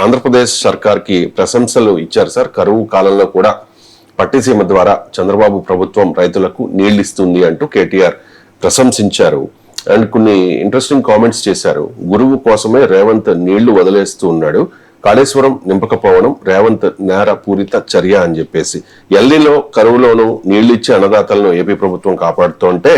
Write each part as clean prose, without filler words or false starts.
ఆంధ్రప్రదేశ్ సర్కార్కి ప్రశంసలు ఇచ్చారు సార్. కరువు కాలంలో కూడా పట్టిసీమ ద్వారా చంద్రబాబు ప్రభుత్వం రైతులకు నీళ్లు ఇస్తుంది అంటూ కేటీఆర్ ప్రశంసించారు. అండ్ కొన్ని ఇంట్రెస్టింగ్ కామెంట్స్ చేశారు. గురువు కోసమే రేవంత్ నీళ్లు వదిలేస్తూ ఉన్నాడు, కాళేశ్వరం నింపకపోవడం రేవంత్ నేర పూరిత చర్య అని చెప్పేసి, ఎల్లీలో కరువులోనూ నీళ్లిచ్చి అన్నదాతలను ఏపీ ప్రభుత్వం కాపాడుతుంటే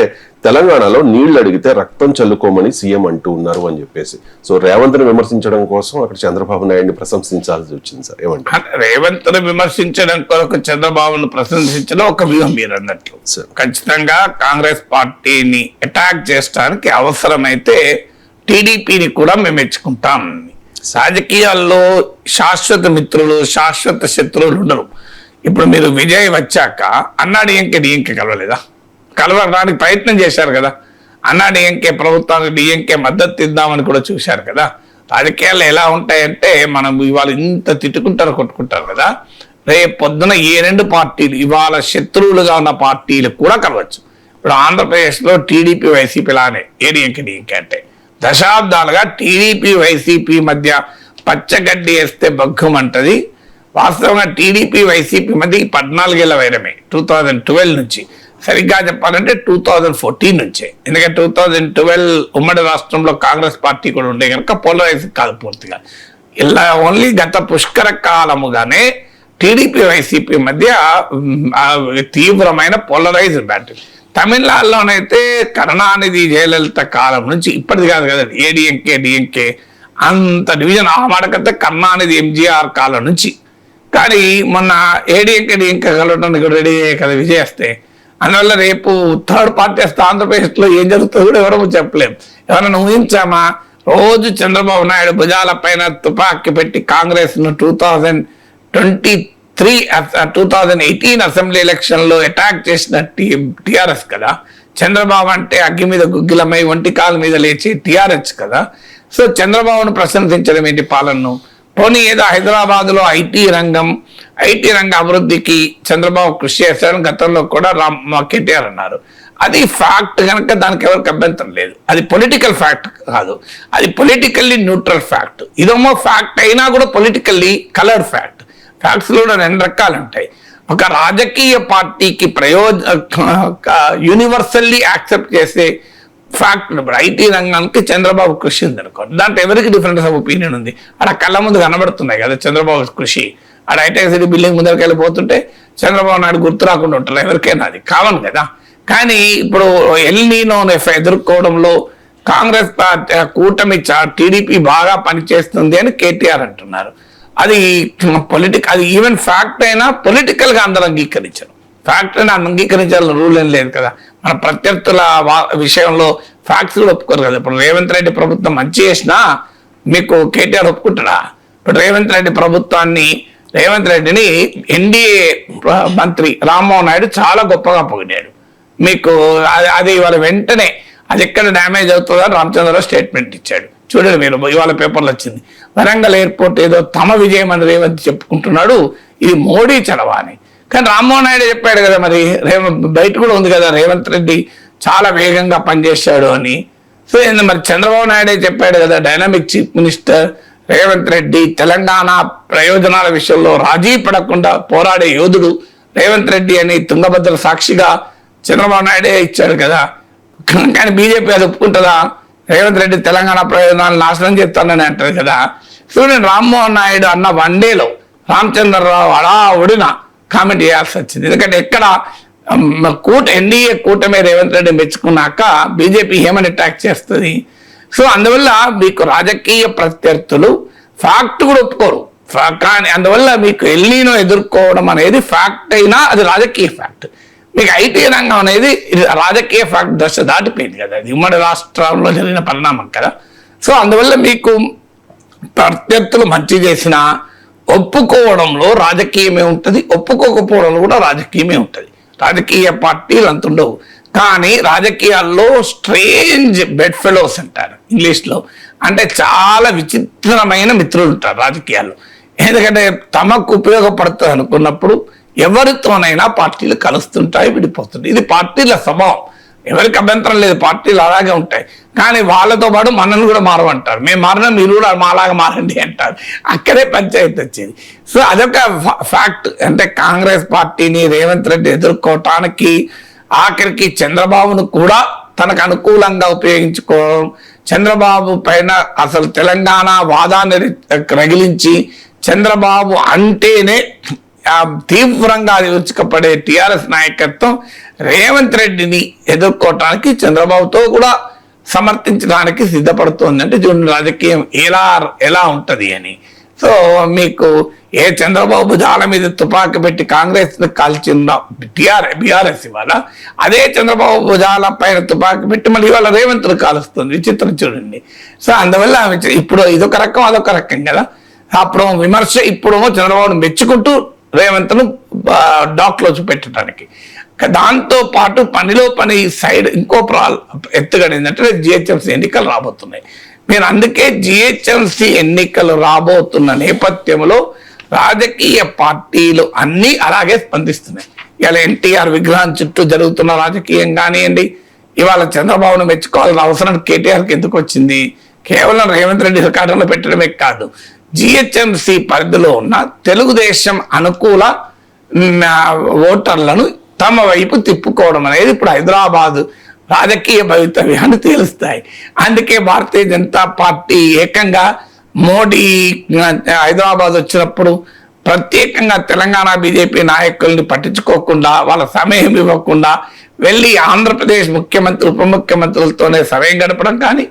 తెలంగాణలో నీళ్లు అడిగితే రక్తం చల్లుకోమని సీఎం అంటూ ఉన్నారు అని చెప్పేసి. సో రేవంత్ ని విమర్శించడం కోసం అక్కడ చంద్రబాబు నాయుడిని ప్రశంసించాల్సి వచ్చింది సార్. ఏమంటారు? రేవంత్ ని విమర్శించడం కొరకు చంద్రబాబును ప్రశంసించడం ఒక వ్యూహం మీరు అన్నట్లు. ఖచ్చితంగా కాంగ్రెస్ పార్టీని అటాక్ చేయడానికి అవసరమైతే టీడీపీని కూడా మేము మెచ్చుకుంటాం. రాజకీయాల్లో శాశ్వత మిత్రులు శాశ్వత శత్రువులు ఉండరు. ఇప్పుడు మీరు విజయ్ వచ్చాక డిఎంకే కలవలేదా? కలవడానికి ప్రయత్నం చేశారు కదా. డిఎంకే ప్రభుత్వానికి డిఎంకే మద్దతు ఇద్దామని కూడా చూశారు కదా. రాజకీయాలు ఎలా ఉంటాయంటే మనం ఇవాళ ఇంత తిట్టుకుంటారు కొట్టుకుంటారు కదా, రేపు పొద్దున ఏ రెండు పార్టీలు ఇవాళ శత్రువులుగా ఉన్న పార్టీలు కూడా కలవచ్చు. ఇప్పుడు ఆంధ్రప్రదేశ్లో టీడీపీ వైసీపీ లానే డిఎంకే అంటే దశాబ్దాలుగా టీడీపీ వైసీపీ మధ్య పచ్చగడ్డి వేస్తే బగ్గుమంటది. వాస్తవంగా టీడీపీ వైసీపీ మధ్య 14 ఏళ్ల వైరమే 2012 నుంచి, సరిగ్గా చెప్పాలంటే 2014 నుంచే. ఎందుకంటే 2012 ఉమ్మడి రాష్ట్రంలో కాంగ్రెస్ పార్టీ కూడా ఉండే కనుక పోలరైజ్ కాదు పూర్తిగా. ఇలా ఓన్లీ గత పుష్కర కాలముగానే టీడీపీ వైసీపీ మధ్య తీవ్రమైన పోలరైజ్ బ్యాటిల్. తమిళనాడులోనైతే కరుణానిధి జయలలిత కాలం నుంచి ఇప్పటిది కాదు కదా డిఎంకే అంత డివిజన్. ఆ మాటకంటే కరుణానిధి ఎంజీఆర్ కాలం నుంచి. కానీ మొన్న డిఎంకే కలవడానికి రెడీ కదా విజయ్ వస్తే. అందువల్ల రేపు థర్డ్ పార్టీ వస్తే ఆంధ్రప్రదేశ్లో ఏం జరుగుతుందో కూడా ఎవరూ చెప్పలేము. ఎవరైనా ఊహించామా? రోజు చంద్రబాబు నాయుడు భుజాల పైన తుపాకీ పెట్టి కాంగ్రెస్ను 2018 అసెంబ్లీ ఎలక్షన్ లో అటాక్ చేసిన టిఆర్ఎస్ కదా. చంద్రబాబు అంటే అగ్గి మీద గుగ్గిలమై ఒంటి కాల మీద లేచి టిఆర్ఎస్ కదా. సో చంద్రబాబును ప్రశంసించడం ఏంటి పాలనను? పోనీ ఏదో హైదరాబాద్ లో ఐటీ రంగ అభివృద్ధికి చంద్రబాబు కృషి చేశారని గతంలో కూడా కేటీఆర్ అన్నారు. అది ఫ్యాక్ట్ కనుక దానికి ఎవరికి అభ్యంతరం లేదు. అది పొలిటికల్ ఫ్యాక్ట్ కాదు, అది పొలిటికల్లీ న్యూట్రల్ ఫ్యాక్ట్. ఇదేమో ఫ్యాక్ట్ అయినా కూడా పొలిటికల్లీ కలర్డ్ ఫ్యాక్ట్. ఫ్యాక్ట్స్ లో 2 రకాలు ఉంటాయి. ఒక రాజకీయ పార్టీకి యూనివర్సల్లీ యాక్సెప్ట్ చేసే ఫ్యాక్ట్. ఇప్పుడు ఐటీ రంగానికి చంద్రబాబు కృషి ఉంది అనుకోండి, దాంట్లో ఎవరికి డిఫరెన్స్ ఆఫ్ ఒపీనియన్ ఉంది? అక్కడ కళ్ళ ముందు కనబడుతున్నాయి కదా చంద్రబాబు కృషి. ఆడ హైటెక్ సిటీ బిల్డింగ్ ముందరికి వెళ్ళిపోతుంటే చంద్రబాబు నాయుడు గుర్తు రాకుండా ఉంటారు ఎవరికైనా, అది కామన్ కదా. కానీ ఇప్పుడు ఎల్నీనో ఎదుర్కోవడంలో కాంగ్రెస్ పార్టీ కూటమి టీడీపీ బాగా పనిచేస్తుంది అని కేటీఆర్ అంటున్నారు. అది అది ఈవెన్ ఫ్యాక్ట్ అయినా పొలిటికల్ గా అందరూ అంగీకరించారు. ఫ్యాక్ట్ అయినా అంగీకరించాలని రూల్ ఏం లేదు కదా. మన ప్రత్యర్థుల విషయంలో ఫ్యాక్ట్స్ కూడా ఒప్పుకోరు కదా. ఇప్పుడు రేవంత్ రెడ్డి ప్రభుత్వం మంచి చేసినా మీకు కేటీఆర్ ఒప్పుకుంటాడా? ఇప్పుడు రేవంత్ రెడ్డిని ఎన్డీఏ మంత్రి రామ్మోహన్ నాయుడు చాలా గొప్పగా పొగిడాడు. మీకు అది ఇవాళ వెంటనే అది ఎక్కడ డ్యామేజ్ అవుతుందో రామచంద్రరావు స్టేట్మెంట్ ఇచ్చాడు. చూడండి మీరు, ఇవాళ పేపర్లు వచ్చింది. వరంగల్ ఎయిర్పోర్ట్ ఏదో తమ విజయం అని రేవంత్ చెప్పుకుంటున్నాడు, ఇది మోడీ చలవా అని. కానీ రామ్మోహన్ నాయుడు చెప్పాడు కదా, మరి బయట కూడా ఉంది కదా రేవంత్ రెడ్డి చాలా వేగంగా పనిచేశాడు అని. సో మరి చంద్రబాబు నాయుడే చెప్పాడు కదా, dynamic chief minister Revanth Reddy Telangana ప్రయోజనాల విషయంలో రాజీ పడకుండా పోరాడే యోధుడు రేవంత్ రెడ్డి అని తుంగభద్ర సాక్షిగా చంద్రబాబు నాయుడే ఇచ్చాడు కదా. కానీ బీజేపీ అది ఒప్పుకుంటుందా? రేవంత్ రెడ్డి తెలంగాణ ప్రయోజనాలు నాశనం చేస్తానని అంటారు కదా. చూడండి, రామ్మోహన్ నాయుడు అన్న 1 డేలో రామచంద్రరావు అలా ఒడిన కామెంట్ చేయాల్సి వచ్చింది. ఎందుకంటే ఎక్కడ ఎన్డీఏ కూటమి రేవంత్ రెడ్డి మెచ్చుకున్నాక బీజేపీ ఏమని అటాక్ చేస్తుంది? సో అందువల్ల మీకు రాజకీయ ప్రత్యర్థులు ఫ్యాక్ట్ కూడా ఒప్పుకోరు. కానీ అందువల్ల మీకు ఎల్నీనో ఎదుర్కోవడం అనేది ఫ్యాక్ట్ అయినా అది రాజకీయ ఫ్యాక్ట్. మీకు ఐటీ రంగం అనేది రాజకీయ ఫ్యాక్ట్ దశ దాటిపోయింది కదా, అది ఉమ్మడి రాష్ట్రంలో జరిగిన పరిణామం కదా. సో అందువల్ల మీకు ప్రత్యర్థులు మంచి చేసినా ఒప్పుకోవడంలో రాజకీయమే ఉంటుంది, ఒప్పుకోకపోవడంలో కూడా రాజకీయమే ఉంటుంది. రాజకీయ పార్టీలు అంత ఉండవు. కానీ రాజకీయాల్లో స్ట్రేంజ్ బెడ్ ఫెలోస్ అంటారు ఇంగ్లీష్లో, అంటే చాలా విచిత్రమైన మిత్రులు ఉంటారు రాజకీయాల్లో. ఎందుకంటే తమకు ఉపయోగపడుతుంది అనుకున్నప్పుడు ఎవరితోనైనా పార్టీలు కలుస్తుంటాయి, విడిపోతుంటాయి. ఇది పార్టీల స్వభావం. ఎవరికి అభ్యంతరం లేదు, పార్టీలు అలాగే ఉంటాయి. కానీ వాళ్ళతో పాటు మనల్ని కూడా మారమంటారు. మేము మారినా మీరు కూడా మాలాగా మారండి అంటారు. అక్కడే పంచాయతీ వచ్చేది. సో అదొక ఫ్యాక్ట్. అంటే కాంగ్రెస్ పార్టీని రేవంత్ రెడ్డి ఎదుర్కోవటానికి ఆఖరికి చంద్రబాబును కూడా తనకు అనుకూలంగా ఉపయోగించుకోవడం, చంద్రబాబు పైన అసలు తెలంగాణ వాదాన్ని రగిలించి చంద్రబాబు అంటేనే తీవ్రంగా విరుచుకపడే టిఆర్ఎస్ నాయకత్వం రేవంత్ రెడ్డిని ఎదుర్కోవటానికి చంద్రబాబుతో కూడా సమర్థించడానికి సిద్ధపడుతోంది. అంటే చూడండి రాజకీయం ఎలా ఉంటది అని. సో మీకు ఏ చంద్రబాబు భుజాల మీద తుపాకీ పెట్టి కాంగ్రెస్ కాల్చిన బీఆర్ఎస్ ఇవాళ అదే చంద్రబాబు భుజాల పైన తుపాకీ పెట్టి మళ్ళీ ఇవాళ రేవంత్ విచిత్రం చూడండి. సో అందువల్ల ఇప్పుడు ఇదొక రకం అదొక రకం కదా. అప్పుడు విమర్శ, ఇప్పుడు చంద్రబాబును మెచ్చుకుంటూ రేవంత్ను డాక్లో చూపెట్టడానికి. దాంతో పాటు పనిలో పని సైడ్ ఇంకో ఎత్తుగడ ఏంటంటే జిహెచ్ఎంసీ ఎన్నికలు రాబోతున్నాయి. మీరు అందుకే జిహెచ్ఎంసీ ఎన్నికలు రాబోతున్న నేపథ్యంలో రాజకీయ పార్టీలు అన్నీ అలాగే స్పందిస్తున్నాయి. ఇలా ఎన్టీఆర్ విగ్రహం చుట్టూ జరుగుతున్న రాజకీయం కానివ్వండి, ఇవాళ చంద్రబాబును మెచ్చుకోవాల్సిన అవసరం కేటీఆర్కి ఎందుకు వచ్చింది? కేవలం రేవంత్ రెడ్డి రికార్డులో పెట్టడమే కాదు, జిహెచ్ఎంసీ పరిధిలో ఉన్న తెలుగుదేశం అనుకూల ఓటర్లను తమ వైపు తిప్పుకోవడం అనేది ఇప్పుడు హైదరాబాద్ రాజకీయ భవితవ్యాన్ని తేలుస్తాయి. అందుకే భారతీయ జనతా పార్టీ ఏకంగా మోడీ హైదరాబాద్ వచ్చినప్పుడు ప్రత్యేకంగా తెలంగాణ బీజేపీ నాయకుల్ని పట్టించుకోకుండా, వాళ్ళ సమయం ఇవ్వకుండా వెళ్ళి ఆంధ్రప్రదేశ్ ముఖ్యమంత్రి ఉప ముఖ్యమంత్రులతోనే సమయం గడపడం కానీ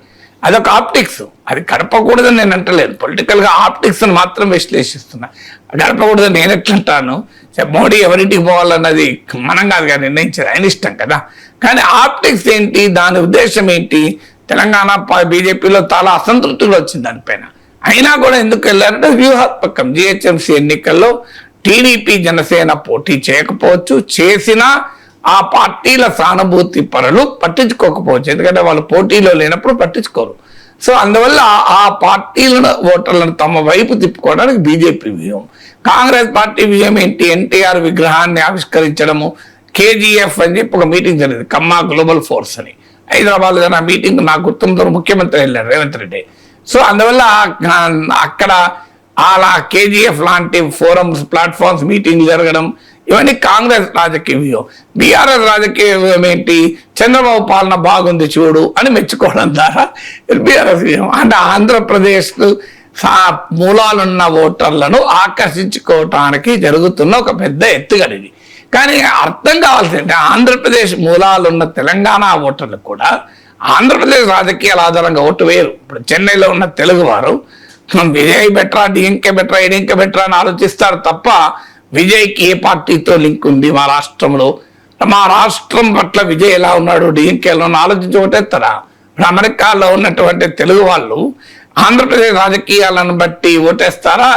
అదొక ఆప్టిక్స్. అది గడపకూడదని నేను అంటలేదు, పొలిటికల్గా ఆప్టిక్స్ అని మాత్రం విశ్లేషిస్తున్నా. గడపకూడదని నేను ఎట్లంటాను? మోడీ ఎవరింటికి పోవాలన్నది మనం కాదుగా నిర్ణయించేది, ఆయన ఇష్టం కదా. కానీ ఆప్టిక్స్ ఏంటి, దాని ఉద్దేశం ఏంటి? తెలంగాణ బీజేపీలో చాలా అసంతృప్తిగా వచ్చింది దానిపైన. అయినా కూడా ఎందుకు వెళ్ళారంటే వ్యూహాత్మకం. జిహెచ్ఎంసీ ఎన్నికల్లో టీడీపీ జనసేన పోటీ చేయకపోవచ్చు, చేసినా ఆ పార్టీల సానుభూతి పరులు పట్టించుకోకపోవచ్చు, ఎందుకంటే వాళ్ళు పోటీలో లేనప్పుడు పట్టించుకోరు. సో అందువల్ల ఆ పార్టీలను ఓటర్లను తమ వైపు తిప్పుకోవడానికి బీజేపీ వ్యూహం. కాంగ్రెస్ పార్టీ వ్యూహం ఏంటి? ఎన్టీఆర్ విగ్రహాన్ని ఆవిష్కరించడము, కేజీఎఫ్ అని చెప్పి ఒక మీటింగ్ జరిగింది, కమ్మా గ్లోబల్ ఫోర్స్ అని హైదరాబాద్. ఆ మీటింగ్ నాకు గుర్తుందో ముఖ్యమంత్రి వెళ్ళారు రేవంత్ రెడ్డి. సో అందువల్ల అక్కడ అలా కేజీఎఫ్ లాంటి ఫోరమ్స్, ప్లాట్ఫామ్స్, మీటింగ్ జరగడం, ఇవన్నీ కాంగ్రెస్ రాజకీయ వ్యూహం. బీఆర్ఎస్ రాజకీయ వ్యూహం ఏంటి? చంద్రబాబు పాలన బాగుంది చూడు అని మెచ్చుకోవడం ద్వారా బీఆర్ఎస్ వ్యూహం. అంటే ఆంధ్రప్రదేశ్ మూలాలున్న ఓటర్లను ఆకర్షించుకోవటానికి జరుగుతున్న ఒక పెద్ద ఎత్తుగడిది. కానీ అర్థం కావాల్సిందంటే ఆంధ్రప్రదేశ్ మూలాలున్న తెలంగాణ ఓటర్లు కూడా ఆంధ్రప్రదేశ్ రాజకీయాల ఆధారంగా ఓటు వేరు. ఇప్పుడు చెన్నైలో ఉన్న తెలుగు వారు విజయ్ బెటరా, డిఎంకే బెటరా, ఏడీఎంకే బెటరా అని ఆలోచిస్తారు తప్ప విజయ్కి ఏ పార్టీతో లింక్ ఉంది మా రాష్ట్రంలో, మా రాష్ట్రం పట్ల విజయ్ ఎలా ఉన్నాడు, డిఎంకేలో ఆలోచించి ఓటేస్తారా? ఇప్పుడు అమెరికాలో ఉన్నటువంటి తెలుగు వాళ్ళు ఆంధ్రప్రదేశ్ రాజకీయాలను బట్టి ఓటేస్తారా,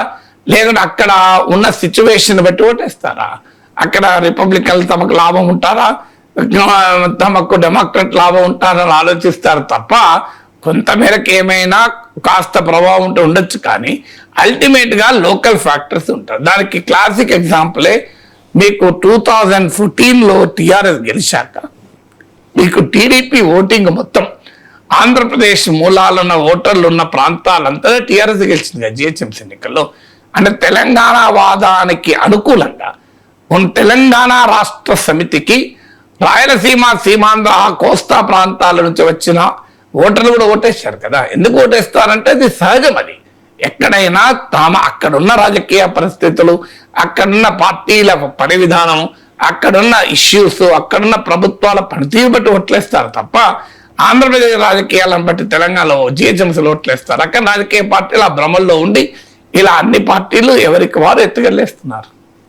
లేకుంటే అక్కడ ఉన్న సిచ్యువేషన్ బట్టి ఓటేస్తారా? అక్కడ రిపబ్లికన్ తమకు లాభం ఉంటారా, తమకు డెమోక్రట్ లాభం ఉంటారని ఆలోచిస్తారు తప్ప కొంతమేరకు ఏమైనా కాస్త ప్రభావం ఉంటే ఉండొచ్చు. కానీ అల్టిమేట్గా లోకల్ ఫ్యాక్టర్స్ ఉంటారు. దానికి క్లాసిక్ ఎగ్జాంపులే మీకు 2014లో టీఆర్ఎస్ గెలిచాక మీకు టీడీపీ ఓటింగ్ మొత్తం ఆంధ్రప్రదేశ్ మూలాలున్న ఓటర్లు ఉన్న ప్రాంతాలంతా టీఆర్ఎస్ గెలిచింది కదా జిహెచ్ఎంసీ ఎన్నికల్లో. అంటే తెలంగాణ వాదానికి అనుకూలంగా తెలంగాణ రాష్ట్ర సమితికి రాయలసీమ, సీమాంధ్ర, కోస్తా ప్రాంతాల నుంచి వచ్చిన ఓటర్లు కూడా ఓటేశారు కదా. ఎందుకు ఓటేస్తారంటే అది సహజం. అది ఎక్కడైనా అక్కడున్న రాజకీయ పరిస్థితులు, అక్కడున్న పార్టీల పని విధానం, అక్కడున్న ఇష్యూస్, అక్కడున్న ప్రభుత్వాల పనితీరు బట్టి ఓట్లేస్తారు తప్ప ఆంధ్రప్రదేశ్ రాజకీయాలను బట్టి తెలంగాణలో జిహెచ్ఎంసీలో ఓట్లేస్తారు. అక్కడ రాజకీయ పార్టీలు ఆ భ్రమల్లో ఉండి ఇలా అన్ని పార్టీలు ఎవరికి వారు ఎత్తుకెళ్ళేస్తున్నారు.